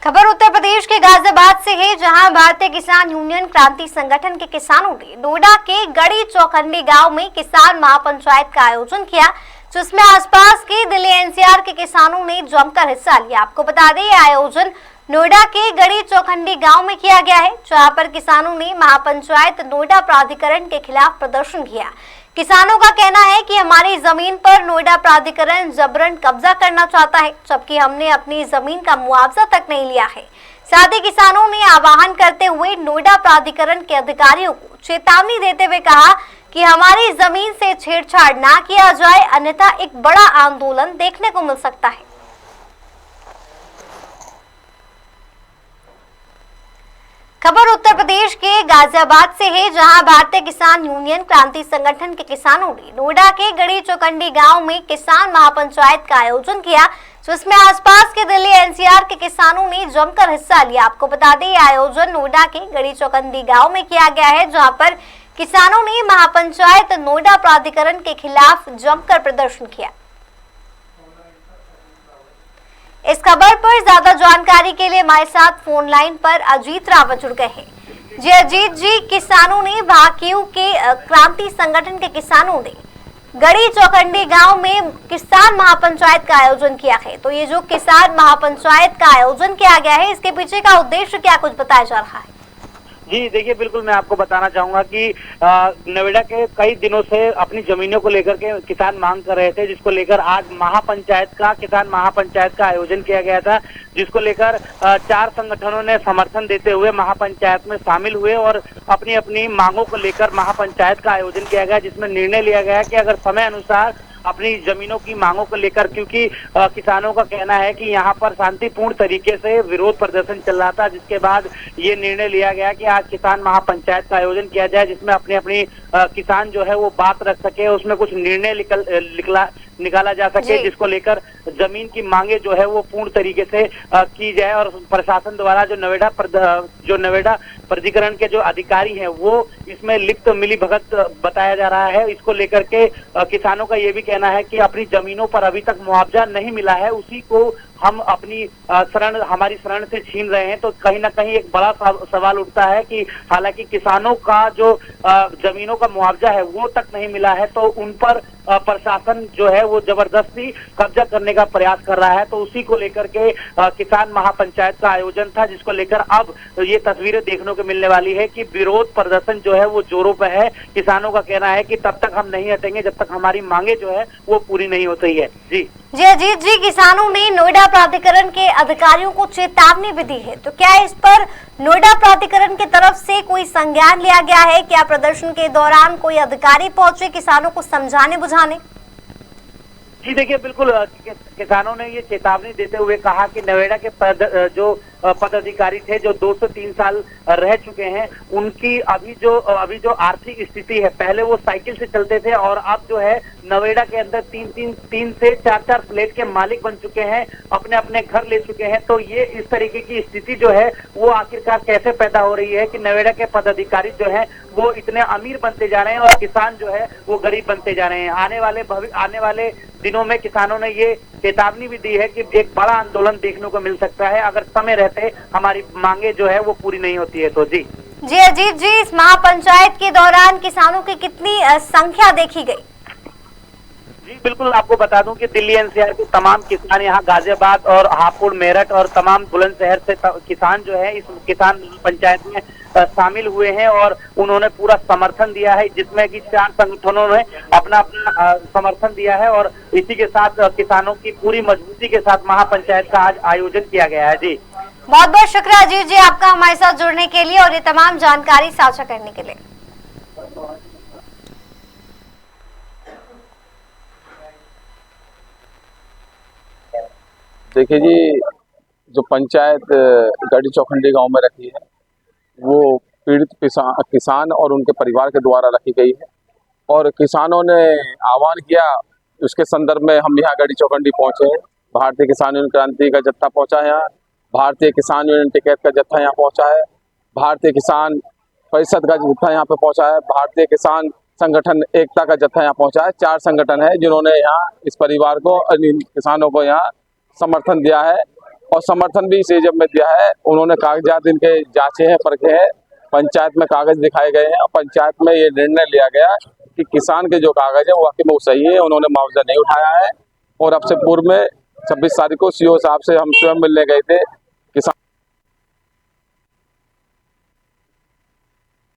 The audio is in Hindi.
खबर उत्तर प्रदेश के गाजियाबाद से है, जहां भारतीय किसान यूनियन क्रांति संगठन के किसानों ने नोएडा के गड़ी चौखंडी गांव में किसान महापंचायत का आयोजन किया, जिसमें आसपास के दिल्ली एनसीआर के किसानों ने जमकर हिस्सा लिया। आपको बता दें, यह आयोजन नोएडा के गड़ी चौखंडी गांव में किया गया है, जहां पर किसानों ने महापंचायत नोएडा प्राधिकरण के खिलाफ प्रदर्शन किया। किसानों का कहना है कि हमारी जमीन पर नोएडा प्राधिकरण जबरन कब्जा करना चाहता है, जबकि हमने अपनी जमीन का मुआवजा तक नहीं लिया है। साथ ही किसानों ने आह्वान करते हुए नोएडा प्राधिकरण के अधिकारियों को चेतावनी देते हुए कहा कि हमारी जमीन से छेड़छाड़ ना किया जाए, अन्यथा एक बड़ा आंदोलन देखने को मिल सकता है। खबर उत्तर प्रदेश के गाजियाबाद से है, जहां भारतीय किसान यूनियन क्रांति संगठन के किसानों ने नोएडा के गड़ी चौखंडी गांव में किसान महापंचायत का आयोजन किया, जिसमें आसपास के दिल्ली एनसीआर के किसानों ने जमकर हिस्सा लिया। आपको बता दें, यह आयोजन नोएडा के गड़ी चौखंडी गांव में किया गया है, जहां पर किसानों ने महापंचायत नोएडा प्राधिकरण के खिलाफ जमकर प्रदर्शन किया। इस खबर पर ज्यादा जानकारी के लिए हमारे साथ फोन लाइन पर अजीत रावत जुड़ गए हैं। जी अजीत जी, किसानों ने भाकियू के क्रांति संगठन के किसानों ने गड़ी चौखंडी गांव में किसान महापंचायत का आयोजन किया है, तो ये जो किसान महापंचायत का आयोजन किया गया है, इसके पीछे का उद्देश्य क्या कुछ बताया जा रहा है? जी देखिए, बिल्कुल मैं आपको बताना चाहूंगा कि नोएडा के कई दिनों से अपनी जमीनों को लेकर के किसान मांग कर रहे थे, जिसको लेकर आज किसान महापंचायत का आयोजन किया गया था, जिसको लेकर 4 संगठनों ने समर्थन देते हुए महापंचायत में शामिल हुए और अपनी अपनी मांगों को लेकर महापंचायत का आयोजन किया गया, जिसमें निर्णय लिया गया कि अगर समय अनुसार अपनी जमीनों की मांगों को लेकर, क्योंकि किसानों का कहना है कि यहाँ पर शांतिपूर्ण तरीके से विरोध प्रदर्शन चल रहा था, जिसके बाद ये निर्णय लिया गया कि आज किसान महापंचायत का आयोजन किया जाए, जिसमें अपनी अपनी किसान जो है वो बात रख सके, उसमें कुछ निर्णय निकाला जा सके, जिसको लेकर जमीन की मांगे जो है वो पूर्ण तरीके से की जाए। और प्रशासन द्वारा जो नोएडा प्राधिकरण के जो अधिकारी हैं वो इसमें लिप्त मिलीभगत बताया जा रहा है। इसको लेकर के किसानों का ये भी कहना है कि अपनी जमीनों पर अभी तक मुआवजा नहीं मिला है, उसी को हम अपनी हमारी शरण से छीन रहे हैं। तो कहीं ना कहीं एक बड़ा सवाल उठता है कि हालांकि किसानों का जो जमीनों का मुआवजा है वो तक नहीं मिला है, तो उन पर प्रशासन जो है वो जबरदस्ती कब्जा करने का प्रयास कर रहा है। तो उसी को लेकर के किसान महापंचायत का आयोजन था, जिसको लेकर अब ये तस्वीरें देखने को मिलने वाली है कि विरोध प्रदर्शन जो है वो जोरों पर है। किसानों का कहना है कि तब तक हम नहीं हटेंगे जब तक हमारी मांगे जो है वो पूरी नहीं होती है। जी अजीत जी, किसानों ने नोएडा प्राधिकरण के अधिकारियों को चेतावनी भी दी है, तो क्या इस पर नोएडा प्राधिकरण की तरफ से कोई संज्ञान लिया गया है? क्या प्रदर्शन के दौरान कोई अधिकारी पहुंचे किसानों को समझाने बुझाने? जी देखिए, बिल्कुल किसानों ने ये चेतावनी देते हुए कहा कि नोएडा के जो पदाधिकारी थे जो 2 से 3 साल रह चुके हैं, उनकी अभी जो आर्थिक स्थिति है, पहले वो साइकिल से चलते थे और अब जो है नोएडा के अंदर 3 से 4 फ्लैट के मालिक बन चुके हैं, अपने अपने घर ले चुके हैं। तो ये इस तरीके की स्थिति जो है वो आखिरकार कैसे पैदा हो रही है कि नोएडा के पदाधिकारी जो है वो इतने अमीर बनते जा रहे हैं और किसान जो है वो गरीब बनते जा रहे हैं। आने वाले दिनों में किसानों ने ये चेतावनी भी दी है कि एक बड़ा आंदोलन देखने को मिल सकता है अगर समय रहते हमारी मांगे जो है वो पूरी नहीं होती है। तो जी अजीत जी, इस महापंचायत के दौरान किसानों की कितनी संख्या देखी गई? जी बिल्कुल, आपको बता दूं कि दिल्ली एनसीआर के तमाम किसान यहाँ गाजियाबाद और हापुड़, मेरठ और तमाम बुलंदशहर से किसान जो है इस किसान पंचायत में शामिल हुए हैं और उन्होंने पूरा समर्थन दिया है, जिसमें कि 4 संगठनों ने अपना समर्थन दिया है और इसी के साथ किसानों की पूरी मजबूती के साथ महापंचायत का आज आयोजन किया गया है। जी बहुत बहुत शुक्रिया अजीत जी आपका हमारे साथ जुड़ने के लिए और ये तमाम जानकारी साझा करने के लिए। देखिए जी, जो पंचायत गड़ी चौखंडी गांव में रखी है वो पीड़ित किसान और उनके परिवार के द्वारा रखी गई है और किसानों ने आह्वान किया, उसके संदर्भ में हम यहाँ गड़ी चौखंडी पहुँचे हैं। भारतीय किसान यूनियन क्रांति का जत्था पहुँचा है यहाँ, भारतीय किसान यूनियन टिकैत का जत्था यहाँ पहुँचा है, भारतीय किसान परिषद का जत्था यहाँ पे पहुँचा है, भारतीय किसान संगठन एकता का जत्था यहाँ पहुँचा है। 4 संगठन है जिन्होंने यहाँ इस परिवार को, किसानों को यहाँ समर्थन दिया है और समर्थन भी इस एजेंट में दिया है। उन्होंने कागजात इनके जांचे हैं, परखे हैं, पंचायत में कागज दिखाए गए हैं और पंचायत में ये निर्णय लिया गया कि किसान के जो कागज है वो वाकई में सही है, उन्होंने मुआवजा नहीं उठाया है। और अब से पूर्व में 26 तारीख को सीओ साहब से हम स्वयं मिलने गए थे,